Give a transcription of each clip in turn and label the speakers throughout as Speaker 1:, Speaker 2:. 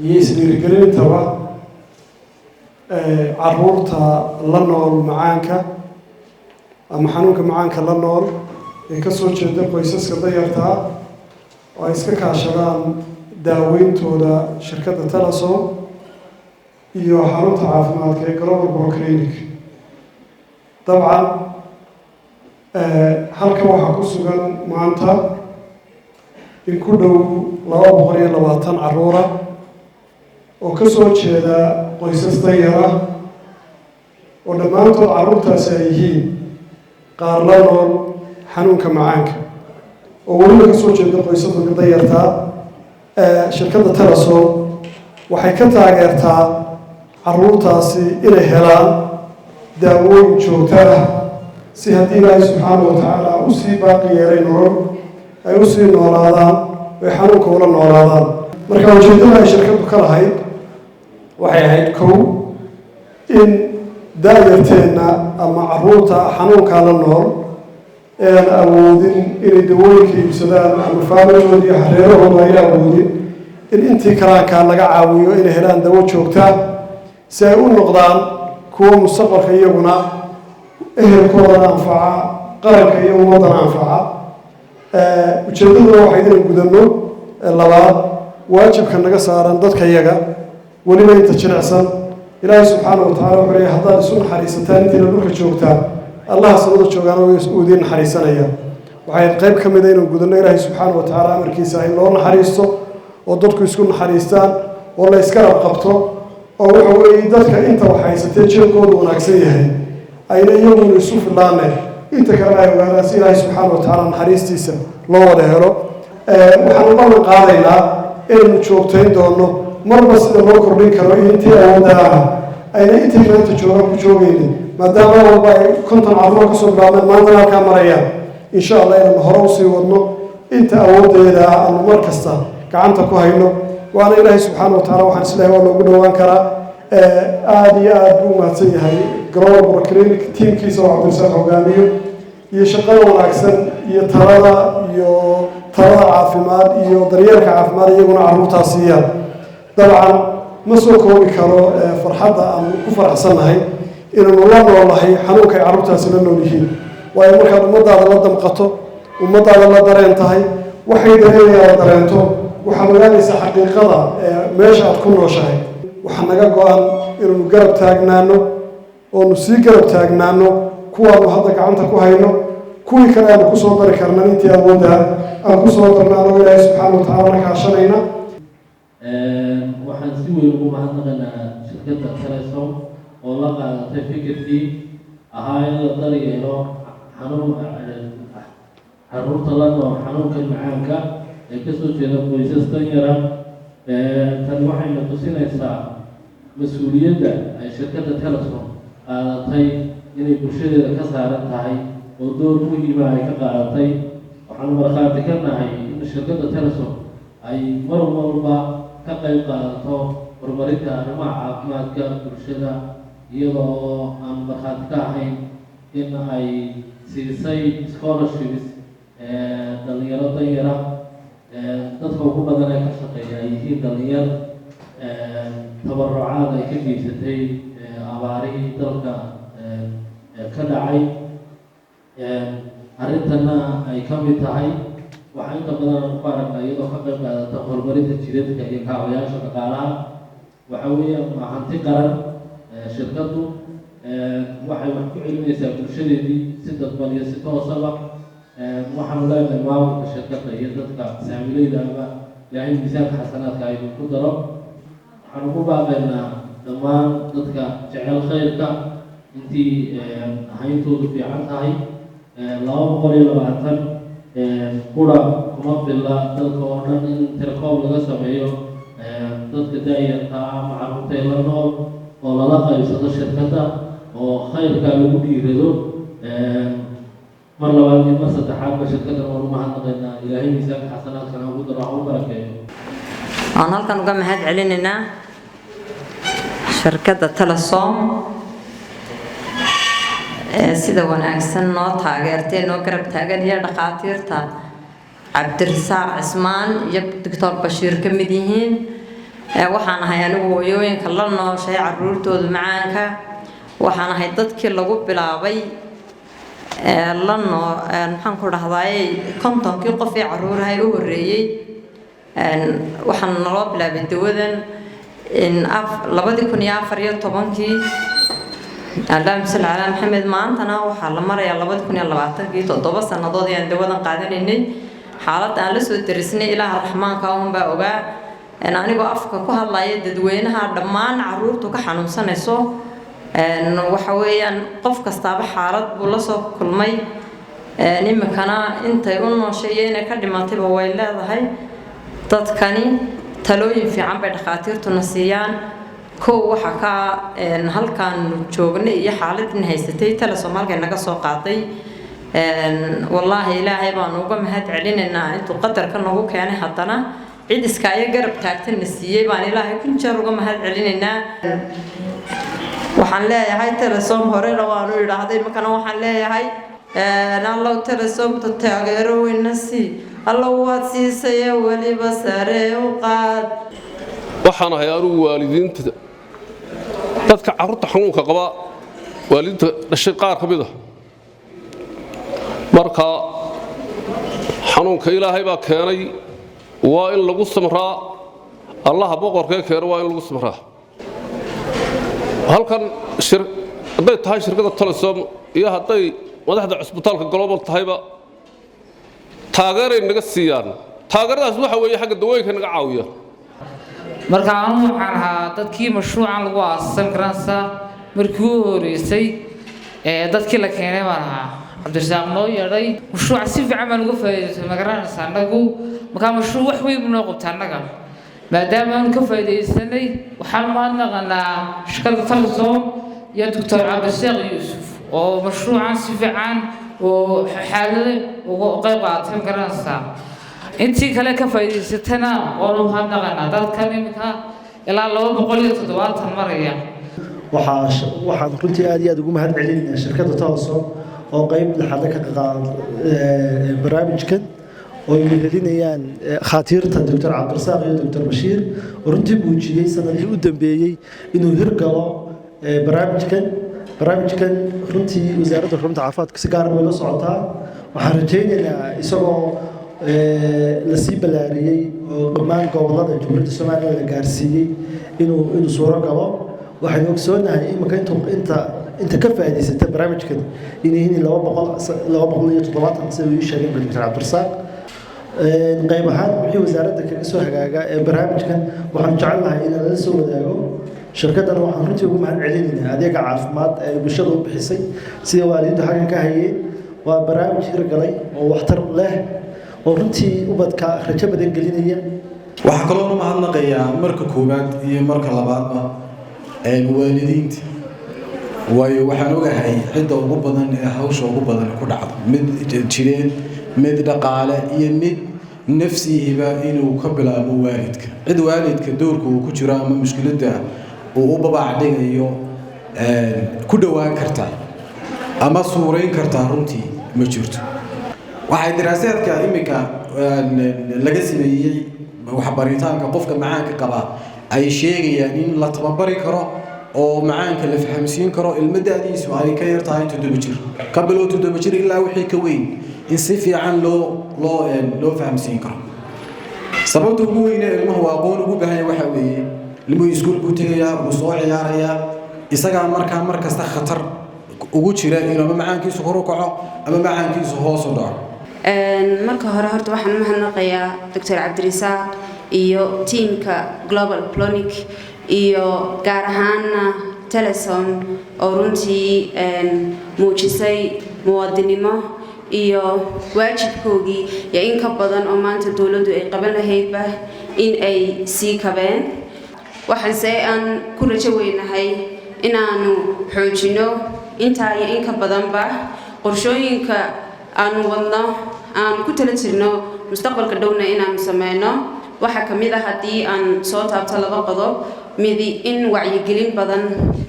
Speaker 1: يسير توا عرورتا لنول معانك أما حنونك معانك لنول يكسر جدا قيسس كضيرتها ويسكك عشان داوين تودا شركة تلاسو iyo xarunta caafimaadka ee Global Pro Clinic طبعا halkan waxa ku sugan maanta in ku dhow 220 caruur oo ka soo jeeda qoysas danyar oo dhammaantood caruurtaasi ay yihiin qaar la nool xanuunka macaanka oo weliba ka soo jeeda qoysaska danyarta shirkadda Telaso waxay ka taageertaa caruurtaasi inay helaan daawooyin joogto ah si haddii Ilaahay subxaanahu wa tacaala u sii baaqi yeelay nolol ay u sii noolaadaan ay xanuunka ula noolaadaan marka ujeedada ay shirkaddu ka lahayd waxay ahayd kow in daayarteenna ama caruurta xanuunka la nool ee aan awoodin inay dawooyinka iibsadaan ama faamilooda iyo hareerahooda ay awoodin in intii kalaankaa laga caawiyo inay helaan dawo joogto ah si ay u noqdaan kuwa mustaqbalka iyaguna ehelkoodana anfaca qaranka iyo ummadana anfaca ujeedaduna waxay inaan gudano labaad waajibka naga saaran dadka iyaga weliba inta jilicsan ilaahay subxaanahu wa tacaala wuxuu leeyahay haddaad isu naxariisataan intiina dhulka joogtaan allaha samada joogaana uu idiin naxariisanaya waxay qayb ka mid ah inaan gudano ilaahay subxaanahu wa tacaala amarkiisa in loo naxariisto oo dadku isku naxariistaan oo la iska qabto oo waxa weeye dadka inta wax haysatay jeebkoodu wanaagsan yahay ayna iyaguna isu filaaneen inta kale ay ogaadaan si ilaahay subxaanahu wa tacaala naxariistiisa loo wada helo waxaan u ballan qaadaynaa inaynu joogtayn doono marba sida loo kordhin karo iyo intii awoodaaha ayna intii maanta joogaan ku joogaynin maadaama walba ay 50 caruur kasoo bilaabeen maantana halkaa marayaan insha allah inaynu hore usii wadno inta awoodeeda aanu mar kasta gacanta ku hayno waana ilaahay subxaanahu wa tacaala waxaan islaahay waa loogu dhowaan karaa aad iyo aad buu mahadsan yahay Global Pro Clinic tiimkiisa oo cabdirasaaq hogaamiyo iyo shaqada wanaagsan iyo talada caafimaad iyo daryeelka caafimaad iyaguna caruurtaas siiyaan dabcan ma soo koobi karo farxadda aan ku faraxsanahay inaanu la noolahay xanuunka ay caruurtaasi la nool yihiin waayo markaad ummadaada la damqato ummadaada la dareen tahay waxay dareenayaan dareento waxaad ogaanaysaa xaqiiqada meesha aad ku nooshahay waxaa naga go-an inaanu garab taagnaano oonu sii garab taagnaano kuwaanu hadda gacanta ku hayno kuwii kale aanu kusoo dari karna intii awooddaa aan kusoo darnaano ilaahay subxaanahu wa tacaala na kaashanayna
Speaker 2: waxaan si weyn ugu mahadnaqaynaa shirkadda Telaso oo la qaadatay fikirkii ahaa in la daryeelo caruurta la nool xanuunka macaanka ee kasoo jeeda qoysas danyara tan waxayna tusinaysaa mas-uuliyadda ay shirkadda Telaso qaadatay inay bulshadeeda ka saaran tahay oo door muhiima ay ka qaadatay waxaan markhaati ka nahay in shirkadda Telaso ay mar walba ka qayb qaadato horumarinta arrimaha caafimaadka bulshada iyadoo aan markhaati ka ahayn in ay siisay scholarships dhalinyaro danyara dadka ugu badan ee ka shaqeeya ay yihiin dhalinyar tabarucaad ay ka geysatay abaarihii dalka ka dhacay arrintana ay ka mid tahay waxaa inta badan ku aragna iyadoo ka qayb qaadata horumarinta jidadka iyo kaabayaasha dhaqaalaha waxa weeyaan waa hanti qaran shirkaddu waxay wax ku celinaysaa bulshadeedii si dadban iyo si toosaba waxaanu leenahay maamulka shirkadda iyo dadka saamilayda ama ilaahay miisaanka xasanaadka ay ku daro waxaanu ku baaqaynaa dhammaan dadka jecel khayrka intii ahayntoodu fiican tahay 220 kura kuma filla dalka oo dhan in tirkoob laga sameeyo dadka daayarta ama caruurta la nool oo lala qaybsado shirkadda oo khayrka lagu dhiirado mar labaad iyo mar saddexaadba shirkadda waanu mahadnaqaynaa ilaahay miisaanka xasanaadkana ugu daro ha u barakeeyo
Speaker 3: aan halkan uga mahad celinaynaa shirkadda Telaso sida wanaagsan noo taageertay noo garab taagan iyo dhaqaatiirta cabdirasaaq cismaan iyo doctor bashiir ka mid yihiin waxaan ahay anigu hooyooyinka la nooshay caruurtooda macaanka waxaan ahay dadkii lagu bilaabay maxaan ku dhahdaay kontonkii qof ee caruuraha u horeeyay waxaan naloo bilaabay dawadan 2014 اللهم صل على محمد maantana waxaa la marayaa 2020 7 sanadood ayaan dawadan qaadanaynay xaalad aan la soo darisnay ilaaha raxmaanka oo baa ogaa anigoo afka ku hadlaya dadweynaha dhammaan caruurtu ka xanuunsanayso waxa weeyaan qof kastaaba xaalad buu la soo kulmay nimankana intay u noosheeyeen ka dhimatayba way leedahay dadkani talooyin fiican bay dhaqaatiirtuna siiyaan koo waxa ka halkan joognay iyo xaaladin haysatay tala Soomaaliga naga soo qaaday wallahi ilaahay baan uga mahad celinaynaa intuu qadarka nagu keenay haddana cid iska ay garab taagtan siiyay baan ilaahay kun jeer uga mahad celinaynaa waxaan leeyahay tala Soom hore waan u yiraahday markana waxaan leeyahay Allah tala Soom taageero weynasi Allah waad siisay waliba sare u qaad
Speaker 4: waxaan ahay anigu waalidiinta dadka carruurta xanuunka qaba waalidinta dhashay qaar ka mid ah marka xanuunka ilaahay baa keenay waa in lagu samraa allaha boqorkee keenay waa in lagu samraa halkan hadday tahay shirkadda Telesom iyo hadday madaxda cusbitaalka Global tahayba taageeray naga siiyaan taageeradaas waxa weeye xagga dawooyinka naga caawiya
Speaker 5: marka aanu waxaan ahaa dadkii mashruucan lagu aasan karansa markii uu horeysay dadkii la keenay baan ahaa Cabdirasaaq noo yeeray mashruuc si fiican baan uga faa'iideystay magaranaysa anagu marka mashruuc wax weyn noo qabta anaga maadaama aan ka faa'iideysanay waxaan maadnaqanaa shirkadda Telesom iyo Dr. Cabdirasaaq Yuusuf oo mashruucan si fiican oo xaalad uga qayb qaatay garanaysa intii kale ka faa'iideysatana oo waxaan dhaqanaa dadkan imika ilaa 270 maraya
Speaker 6: waxaan runtii aad iyo aad ugu mahad celinayaa shirkadda Telesom oo qayb laxad ka qaad barnaamijkan oo ay helinayaan khatiirta Dr. Cabdirasaaq iyo Dr. Bashiir oo runtii muujiyay sanadkii u dambeeyay inuu hirgalo barnaamijkan runtii wasaaradda xarunta caafimaadka si gaar ah la socotaa waxaan rajaynaynaa isagoo la sii balaariyay oo dhammaan gobolada Jamhuuriyadda Soomaaliya la gaarsiiyay inuu suuro galo waxaan ogsoonahay inta ka faa'iideysatay barnaamijkan inay 270 sida uu sheegay Dr. Cabdirasaaq qayb ahaan wixii wasaaradda kaga soo hagaaga barnaamijkan waxaan jecelahay in la soo wadaago shirkaddan waxaan runtii ugu mahad celinaynaa adeega caafimaad ee bulshada u bixisay sida waalidiintu halkan ka hayeen waa barnaamij hirgalay oo waxtar leh oo runtii ubadka rajo badan gelinaya
Speaker 7: waxa kaloo ma hadnaqayaa marka koobaad iyo marka labaadba waalidiinta waayo waxaan ogahay cidda ugu badan ee hawsha ugu badan ku dhacdo mid jireen mid dhaqaale iyo mid nafsiiba inuu ka bilaabo waalidka cid waalidka doorka uu ku jiro ama mushkiladda uu u babaac dhigayo ku dhawaan karta ama suurayn karta runtii ma jirto waxay daraasaadka imika laga sameeyay waxbaritaanka qofka macaanka qaba ay sheegayaan in la tababari karo oo macaanka la fahamsiin karo ilmadaadiisu ay ka yar tahay 7 jir ka bilow 7 jir ilaa wixii ka weyn in si fiican loo fahamsiin karo sababta ugu weyn ee ilmuhu aqoon ugu baahan yahay waxa weeye ilmuhu iskuulku tagaya uu soo ciyaaraya isaga mar kasta khatar ugu jira inuu macaankiisu kor u kaco ama macaankiisu hoos u dhaco
Speaker 8: marka hore horta waxaan mahadnaqayaa Dr. Cabdirasaaq iyo teamka Global Plonic iyo gaar ahaan Telesom oo runtii muujisay muwaadinimo iyo waajibkoogii iyo in ka badan oo maanta dawladdu ay qaban lahaydba in ay sii kabeen waxaanse aan ku rajo weynahay inaanu xoojino intaa iyo in ka badanba qorshooyinka aanu wadno aan ku tala jirno mustaqbalka dhowna inaanu sameyno waxa ka mid ah haddii aan soo taabto 2 qodob midi in wacyigelin badan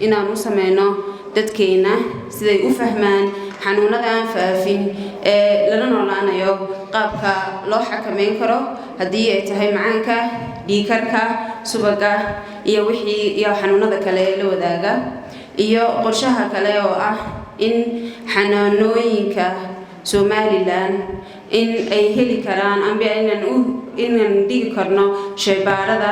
Speaker 8: inaanu sameyno dadkeena siday u fahmaan xanuunada aan faafin ee lana noolaanayo qaabka loo xakameyn karo haddii ay tahay macaanka dhiigkarka subaga iyo wixii iyo xanuunada kale ee la wadaaga iyo qorshaha kale oo ah in xanaanooyinka Somaliland in ay heli karaan amba inaan dhigi karno shaybaarada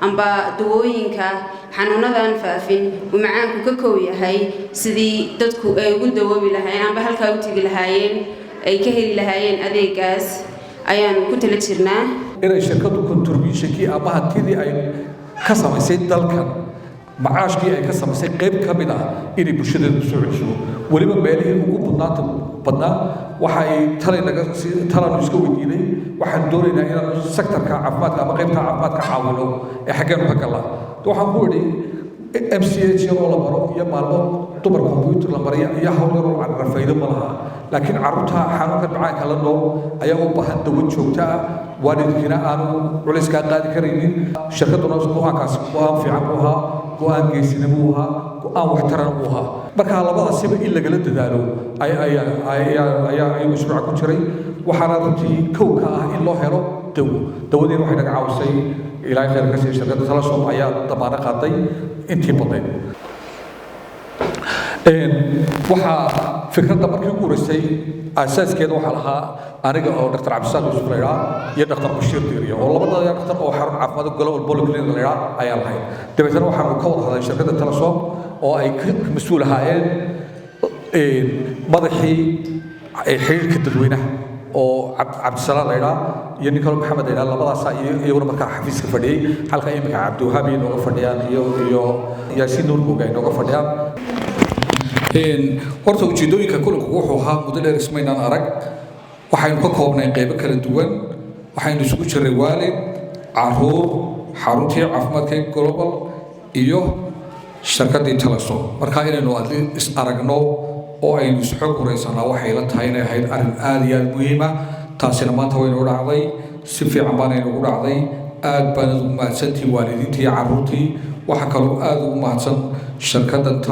Speaker 8: amba dawooyinka xanuunadan faafin uu macaanku ka koob yahay sidii dadku ay ugu dawoobi lahaayeen amba halkaa u tegi lahaayeen ay ka heli lahaayeen adeegaas ayaan ku tala jirnaa
Speaker 9: inay shirkadu contribution-kii ama hantidii ay ka samaysay dalkan macaashkii ay ka samaysay qayb ka mid ah inay bulshadeedu soo celiso weliba meelihii ugu badnaa waxa ay talanu iska weydiinay waxaan doonaynaa inaan sektorka caafimaadka ama qaybta caafimaadka caawino ee xaggeenu ka galla waxaan ku idhi MCH oo la baro iyo maalmo dumar computer la bariya iyo hawl yar oo aan faa'iido ma laha laakiin carruurta xanuunka macaanka la nool ayaa u baahan dawo joogto ah waalidkiina aanu culays ka qaadi karaynin shirkaduna go'aankaasi go'aan fiican buu ahaa go'aan geesina buu ahaa go'aan waxtaran buu ahaa marka labadaasiba in lagala dadaalo ayaa mashruuca ku jiray waxaana runtii kow ka ah in loo helo dawadeena waxay naga caawisay ilaahay khayr ka siiya shirkadda Telesom ayaa damaano qaaday intii badnayd waxaa fikradda markii ugu horeysay asaaskeeda waxaa lahaa aniga oo Dr. Cabdisaaq Yuusuf la yidhaa iyo Dr. Bashiir Diiriyo oo labada dhakhtar oo xarun caafimaad Global Polyclinic la yidhaa ayaa lahayd dabeetana waxaanu ka wada hadlay shirkadda Telesom oo ay ka mas'uul ahaayeen madaxii xiriirka dadweynaha oo Cabdisalaam la yidhaa iyo Nicola Maxamed la yidhaa labadaas iyaguna markaa xafiiska fadhiyay halka imika Cabdiwahaab ay nooga fadhiyaan iyo Yaasiin Nuur Buuga ay nooga fadhiyaan horta ujeedooyinka kulanku wuxuu ahaa muddo dheer ismaynaan arag waxaynu ka koobnay qaybo kala duwan waxaynu isugu jiray waalid caruur xaruntii caafimaadka global iyo shirkaddii Telesom marka inaynu is aragno oo aynu is xog wareysanaa waxay la tahay inay ahayd arrin aad iyo aad muhiim ah taasina maanta waynu dhacday si fiican baanaynu ugu dhacday aad baan ugu mahadsantihiin waalidiintii iyo carruurtii waxa kaloo aad ugu mahadsan shirkaddan